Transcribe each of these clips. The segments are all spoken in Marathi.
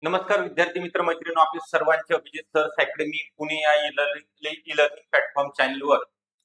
नमस्कार विद्यार्थी मित्र मैत्रिणी, आपले सर्वांचे अभिजित सर्स अकॅडमी पुणे या ई लर्निंग प्लॅटफॉर्म चॅनलवर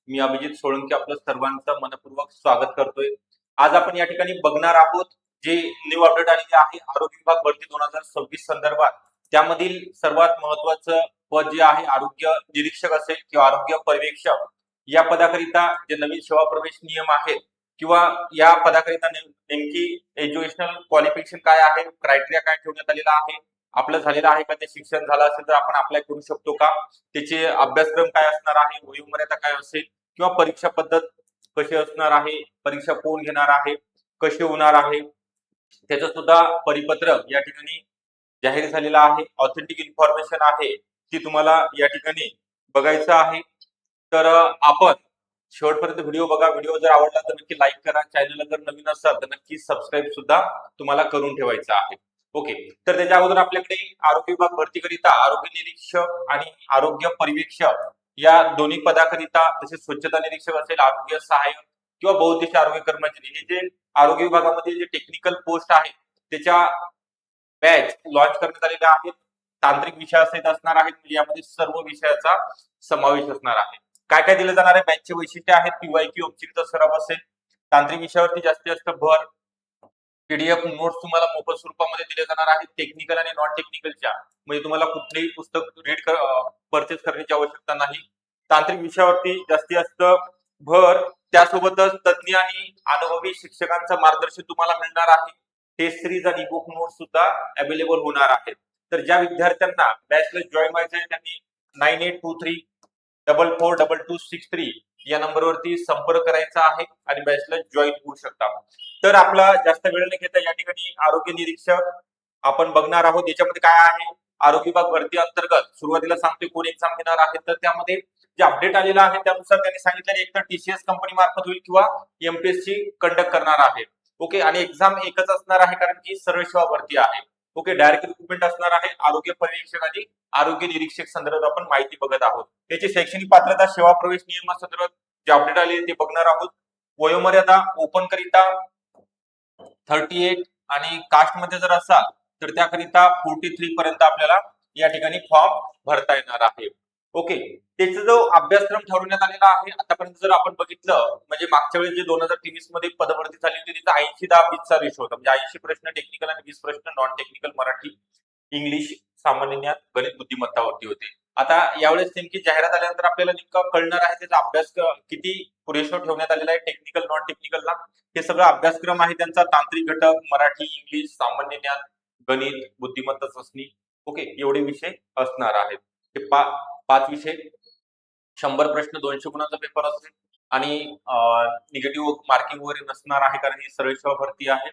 मी अभिजित सोळंकी आपलं सर्वांचं मनपूर्वक स्वागत करतोय. आज आपण या ठिकाणी बघणार आहोत जे न्यू अपडेट आलेले आहे आरोग्य विभाग भरती 2026 संदर्भात. त्यामधील सर्वात महत्वाचं पद जे आहे आरोग्य निरीक्षक असेल किंवा आरोग्य पर्यवेक्षक, या पदाकरिता जे नवीन सेवा प्रवेश नियम आहेत किंवा या पदाकरिता नेमकी एज्युकेशनल क्वालिफिकेशन काय आहे, क्रायटेरिया काय ठेवण्यात आलेला आहे, आपलं झालेलं आहे का, ते शिक्षण झालं असेल तर आपण अप्लाय करू शकतो का, त्याचे अभ्यासक्रम काय असणार आहे, वयोमर्यादा काय असेल किंवा परीक्षा पद्धत कशी असणार आहे, परीक्षा कोण घेणार आहे, कशी होणार आहे, त्याचं सुद्धा परिपत्रक या ठिकाणी जाहीर झालेलं आहे. ऑथेंटिक इन्फॉर्मेशन आहे ती तुम्हाला या ठिकाणी बघायचं आहे. तर आपण शेवटपर्यंत व्हिडिओ बघा. व्हिडिओ जर आवडला तर नक्की लाईक करा. चॅनलला जर नवीन असाल तर नक्की सबस्क्राईब सुद्धा तुम्हाला करून ठेवायचं आहे. ओके, तर त्याच्या अगोदर आपल्याकडे आरोग्य विभाग भरतीकरिता आरोग्य निरीक्षक आणि आरोग्य पर्यवेक्षक या दोन्ही पदाकरिता, तसेच स्वच्छता निरीक्षक असेल, आरोग्य सहाय्यक किंवा बहुउद्देशीय आरोग्य कर्मचारी, हे जे आरोग्य विभागामध्ये जे टेक्निकल पोस्ट आहेत त्याच्या बॅच लॉन्च करण्यात आलेल्या आहेत. तांत्रिक विषयासहित असणार आहेत, म्हणजे यामध्ये सर्व विषयाचा समावेश असणार आहे. काय काय दिलं जाणार आहे, बॅचचे वैशिष्ट्य आहेत, पीवायक्यू औपचारिकता सराव असेल, तांत्रिक विषयावरती जास्तीत जास्त भर, पीडीएफ नोट्स तुम्हाला मोफत स्वरूपामध्ये दिले जाणार आहेत. टेक्निकल आणि नॉन टेक्निकलच्या, म्हणजे तुम्हाला कुठलेही पुस्तक परचेस करण्याची आवश्यकता नाही. तांत्रिक विषयावरती जास्तीत जास्त भर, त्यासोबतच तज्ञ आणि अनुभवी शिक्षकांचं मार्गदर्शन तुम्हाला मिळणार आहे. टेस्ट सिरीज आणि बुक नोट्स सुद्धा अवेलेबल होणार आहेत. तर ज्या विद्यार्थ्यांना बॅचला जॉईन व्हायचं आहे त्यांनी 9823442263 या नंबरवरती संपर्क करायचा आहे आणि बॅचला जॉईन होऊ शकता. तर आपला जास्त वेळ न घेता या ठिकाणी आरोग्य निरीक्षक आपण बघणार आहोत. याच्यामध्ये काय आहे, आरोग्य विभाग भरती अंतर्गत सुरुवातीला सांगतोय कोण एक्झाम घेणार आहे. तर त्यामध्ये जे अपडेट आलेलं आहे त्यानुसार त्यांनी सांगितलं एक तर टीसीएस कंपनी मार्फत होईल किंवा एमपीएससी कंडक्ट करणार आहे. ओके, आणि एक्झाम एकच असणार आहे कारण की सर्व सेवा भरती आहे. ओके, डायरेक्ट रिक्रुटमेंट असणार आहे. आरोग्य पर्यवेक्षक आणि आरोग्य निरीक्षक संदर्भात आपण माहिती बघत आहोत. त्याची शैक्षणिक पात्रता, सेवा प्रवेश नियमासंदर्भात जे अपडेट आले ते बघणार आहोत. वयोमर्यादा ओपन करिता 38 आणि कास्ट मध्ये जर असाल तर त्याकरिता 43 पर्यंत आपल्याला या ठिकाणी फॉर्म भरता येणार आहे. ओके, त्याचा जो अभ्यासक्रम ठरवण्यात आलेला आहे आतापर्यंत जर आपण बघितलं, म्हणजे मागच्या वेळेस जे 2023 मध्ये पदभरती झाली होती तिथं 80-10-20 रेशो होता. म्हणजे 80 प्रश्न टेक्निकल आणि 20 प्रश्न नॉन टेक्निकल, मराठी, इंग्लिश, सामान्य ज्ञान, गणित, बुद्धिमत्तावरती होते. आता यावेळेस नेमकी जाहिरात आल्यानंतर आपल्याला नेमकं कळणार आहे त्याचा अभ्यास किती रेशो ठेवण्यात आलेला आहे टेक्निकल नॉन टेक्निकलला. हे सगळं अभ्यासक्रम आहे त्यांचा. तांत्रिक घटक, मराठी, इंग्लिश, सामान्य ज्ञान, गणित, बुद्धिमत्ता चाचणी, ओके, एवढे विषय असणार आहेत. हे 5 विषय, 100 प्रश्न, 200 गुणांचा पेपर असेल आणि निगेटिव्ह मार्किंग वगैरे नसणार आहे कारण ही सरळ सेवा भरती आहे.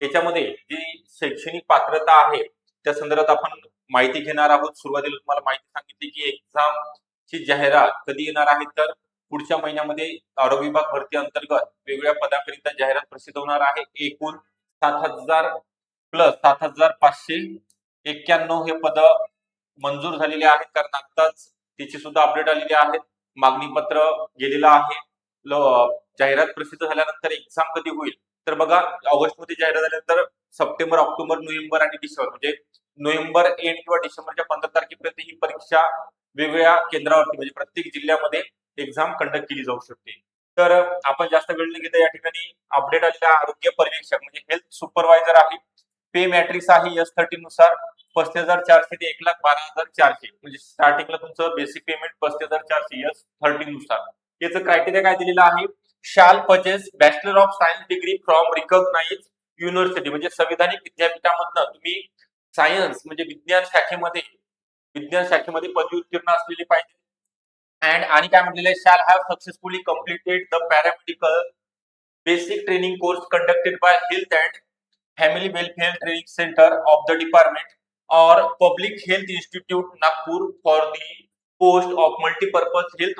त्याच्यामध्ये जी शैक्षणिक पात्रता आहे त्या संदर्भात आपण माहिती घेणार आहोत. सुरुवातीला तुम्हाला माहिती सांगितली की एक्झाम ची जाहिरात कधी येणार आहे, तर पुढच्या महिन्यामध्ये आरोग्य विभाग भरती अंतर्गत वेगवेगळ्या पदाकरिता जाहिरात प्रसिद्ध होणार आहे. एकूण 7,000 प्लस 7,591 हे पद मंजूर झालेले आहेत कारण आताच त्याची सुद्धा अपडेट आलेली आहेत. मागणी पत्र गेलेलं आहे. जाहिरात प्रसिद्ध झाल्यानंतर एक्झाम कधी होईल तर बघा, ऑगस्ट मध्ये जाहिरात झाल्यानंतर सप्टेंबर, ऑक्टोबर, नोव्हेंबर आणि डिसेंबर, म्हणजे नोव्हेंबर एंड किंवा डिसेंबरच्या 15 तारखेपर्यंत ही परीक्षा वेगवेगळ्या केंद्रावरती म्हणजे प्रत्येक जिल्ह्यामध्ये एक्झाम कंडक्ट केली जाऊ शकते. तर आपण जास्त वेळ न घेता या ठिकाणी अपडेट आलेला आरोग्य पर्यवेक्षक म्हणजे हेल्थ सुपरवायझर आहे. पे मॅट्रिक्स आहे S13 नुसार 35,400 ते 1,12,400, म्हणजे स्टार्टिंगला तुमचं बेसिक पेमेंट 35,400 S13 नुसार. याचं क्रायटेरिया काय दिलेलं आहे, shall purchase bachelor of science degree from recognise university, म्हणजे संविधानिक विद्यापीठामधनं तुम्ही सायन्स म्हणजे विज्ञान शाखेमध्ये पदवी उत्तीर्ण असलेली पाहिजे. आणि काय म्हटलेलं आहे, shall have successfully completed the paramedical basic training course conducted by health and family welfare training centre of the department or public health institute Nagpur for the post of multipurpose health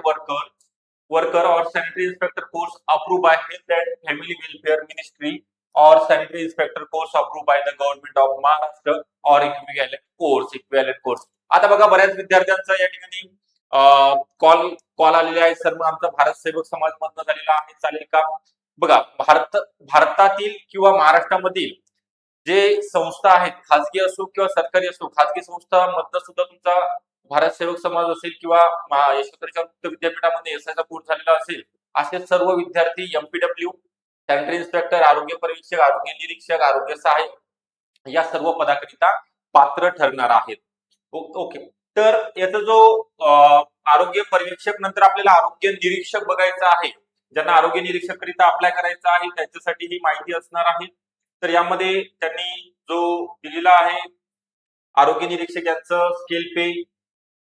worker or sanitary inspector course approved by health and family welfare ministry or sanitary inspector course approved by the government of Maharashtra or equivalent course. आता बघा, बऱ्याच विद्यार्थ्यांचा या ठिकाणी कॉल आलेले आहे, सर आमचा भारत सेवक समाज मधनं झालेला आहे, चालेल का? बघा, भारतातील किंवा महाराष्ट्रामधील जे संस्था आहेत, खाजगी असो किंवा सरकारी असो, खाजगी संस्था मधनं सुद्धा तुमचा भारत सेवक समाज असेल किंवा यशवंतराव मुक्त विद्यापीठामध्ये एसआयचा कोर्स झालेला असेल, असे सर्व विद्यार्थी एमपीडब्ल्यू, सॅनिटरी इन्स्पेक्टर, आरोग्य पर्यवेक्षक, आरोग्य निरीक्षक, आरोग्य सहाय्यक या सर्व पदाकरिता पात्र ठरणार आहेत. ओके. तर याचा जो आरोग्य पर्यवेक्षक नंतर आपल्याला आरोग्य निरीक्षक बघायचा आहे. ज्यांना आरोग्य निरीक्षक करिता अप्लाय करायचा आहे त्यांच्यासाठी ही माहिती असणार आहे. तर यामध्ये त्यांनी जो दिलेला आहे आरोग्य निरीक्षक यांचं स्केल पे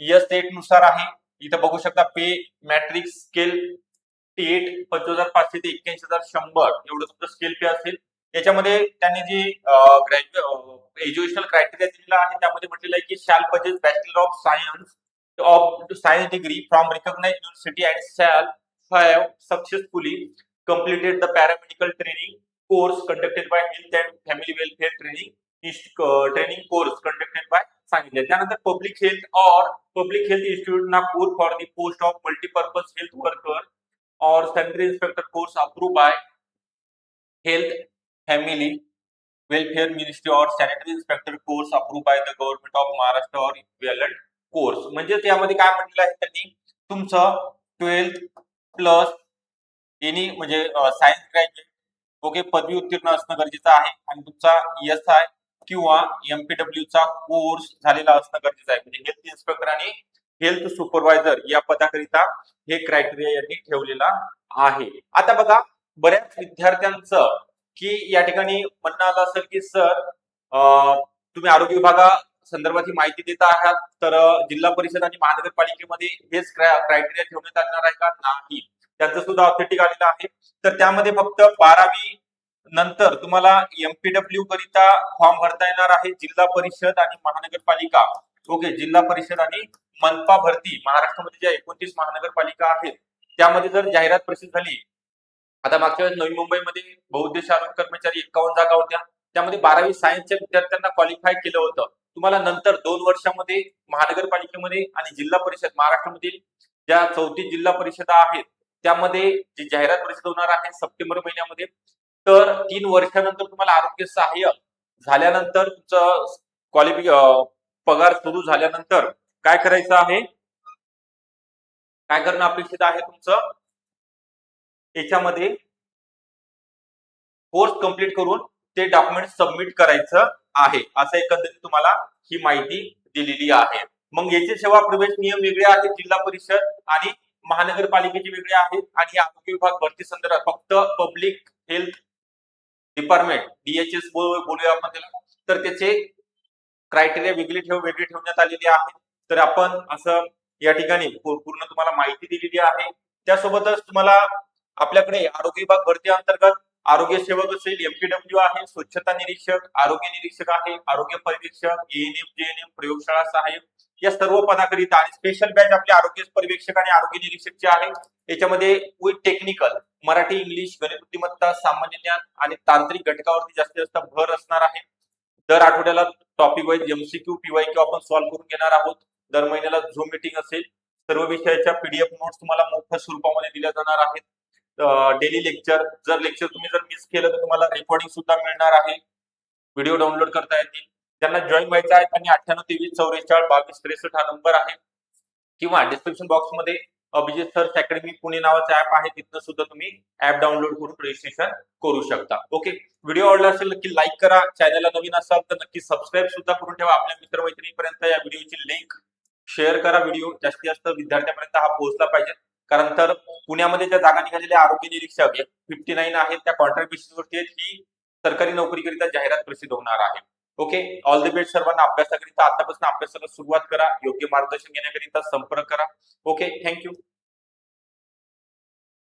S8 नुसार आहे. इथं बघू शकता पे मॅट्रिक्स स्केल T8 25,500 ते 81,100 एवढं तुमचं स्केल पे असेल. याच्यामध्ये त्यांनी जी एज्युकेशनल क्रायटेरिया दिलेला आहे त्यामध्ये म्हटलेलं आहे की shall purchase bachelor of science degree from recognised university and shall have successfully completed the paramedical training course conducted by health and family welfare training course conducted by सांगितले. त्यानंतर public health institute Nagpur for the post of multipurpose health worker और sanitary inspector course approved by health family welfare ministry और sanitary inspector course approved by the government of Maharashtra और इक्विव्हॅलंट कोर्स. म्हणजे त्यामध्ये काय म्हटलेलं आहे त्यांनी तुमचं 12th प्लस एनी म्हणजे सायन्स ग्रॅज्युएट ओके पदवी उत्तीर्ण असणं गरजेचं आहे आणि तुमचा ESI किंवा MPW चा कोर्स झालेला असणं गरजेचं आहे. म्हणजे हेल्थ इन्स्पेक्टर आणि हेल्थ सुपरवायझर या पदाकरिता हे क्रायटेरिया यांनी ठेवलेला आहे. आता बघा बऱ्याच विद्यार्थ्यांचं की या ठिकाणी म्हणणं आलं असेल की सर तुम्ही आरोग्य विभागा संदर्भात ही माहिती देत आहात तर जिल्हा परिषद आणि महानगरपालिकेमध्ये हेच क्रायटेरिया ठेवण्यात येणार आहे का? नाही. त्यांचं सुद्धा ऑथेंटिक आलेलं आहे. तर त्यामध्ये फक्त 12वी नंतर तुम्हाला MPW करिता फॉर्म भरता येणार आहे. जिल्हा परिषद आणि महानगरपालिका ओके जिल्हा परिषद आणि मनपा भरती महाराष्ट्रामध्ये ज्या 29 महानगरपालिका आहेत त्यामध्ये जर जाहिरात प्रसिद्ध झाली आता मागच्या वेळेस नवी मुंबईमध्ये बहुउद्देशीय आरोग्य कर्मचारी 51 जागा होत्या. त्यामध्ये 12वी सायन्सच्या विद्यार्थ्यांना क्वालिफाय केलं होतं. तुम्हाला नंतर 2 वर्षामध्ये महानगरपालिकेमध्ये आणि जिल्हा परिषद महाराष्ट्रामधील ज्या 34 जिल्हा परिषदा आहेत त्यामध्ये जी जाहिरात प्रसिद्ध होणार आहे सप्टेंबर महिन्यामध्ये. तर 3 वर्षानंतर तुम्हाला आरोग्य सहाय्य झाल्यानंतर तुमचं पगार सुरू झाल्यानंतर काय करायचं आहे काय करणं अपेक्षित आहे तुमचं याच्यामध्ये कोर्स कंप्लीट करून ते डॉक्युमेंट सबमिट करायचं आहे. असं एकंदरीत तुम्हाला ही माहिती दिलेली आहे. मग याचे सेवा प्रवेश नियम वेगळे आहेत जिल्हा परिषद आणि महानगरपालिकेचे वेगळे आहेत आणि आरोग्य विभाग भरती संदर्भात फक्त पब्लिक हेल्थ डिपार्टमेंट DHS बोलूया आपण त्याला तर त्याचे क्रायटेरिया वेगळे ठेवण्यात आलेले आहेत. तर आपण असं या ठिकाणी पूर्ण तुम्हाला माहिती दिलेली आहे. त्यासोबतच तुम्हाला आपल्याकडे आरोग्य विभाग भरती अंतर्गत आरोग्य सेवक असेल MPW आहे, स्वच्छता निरीक्षक, आरोग्य निरीक्षक आहे, आरोग्य पर्यवेक्षक, ANM, JNM, प्रयोगशाळा सहाय्यक या सर्व पदाकरिता आणि स्पेशल बॅच आपले आरोग्य पर्यवेक्षक आणि आरोग्य निरीक्षकचे आहे. याच्यामध्ये विथ टेक्निकल मराठी, इंग्लिश, गणित बुद्धिमत्ता, सामान्य ज्ञान आणि तांत्रिक घटकावरती जास्तीत जास्त भर असणार आहे. दर आठवड्याला टॉपिक वाईज MCQ, PYQ आपण सॉल्व्ह करून घेणार आहोत. दर महिन्याला झूम मीटिंग असेल. सर्व विषयाच्या PDF नोट्स तुम्हाला मोफत स्वरूपामध्ये दिल्या जाणार आहेत. डेली लेक्चर तुम्ही जर मिस केलं तर तुम्हाला रेकॉर्डिंग सुद्धा मिळणार आहे. व्हिडिओ डाउनलोड करता येतील. ज्यांना जॉईन व्हायचं आहे त्यांनी 9823442263 हा नंबर आहे किंवा डिस्क्रिप्शन बॉक्स मध्ये अभिजित सर्च अकॅडमी पुणे नावाचा ऍप आहे तिथं सुद्धा तुम्ही ऍप डाउनलोड करून रजिस्ट्रेशन करू शकता. ओके व्हिडिओ आवडला असेल नक्की लाईक करा. चॅनलला नवीन असाल तर नक्की सबस्क्राईब सुद्धा करून ठेवा. आपल्या मित्रमैत्रिणींपर्यंत या व्हिडिओची लिंक शेअर करा. व्हिडिओ जास्तीत जास्त विद्यार्थ्यांपर्यंत हा पोहोचला पाहिजे. कारण तर पुण्यामध्ये ज्या जागा निघालेल्या आरोग्य निरीक्षक 59 आहेत त्या कॉन्ट्रॅक्ट बेसिसवरती आहेत. ही सरकारी नोकरीकरिता जाहिरात प्रसिद्ध होणार आहे. ओके ऑल द बेस्ट सर्वांना. अभ्यासाकरिता आतापासून अभ्यासाला सुरुवात करा. योग्य मार्गदर्शन घेण्याकरिता संपर्क करा. Okay thank you.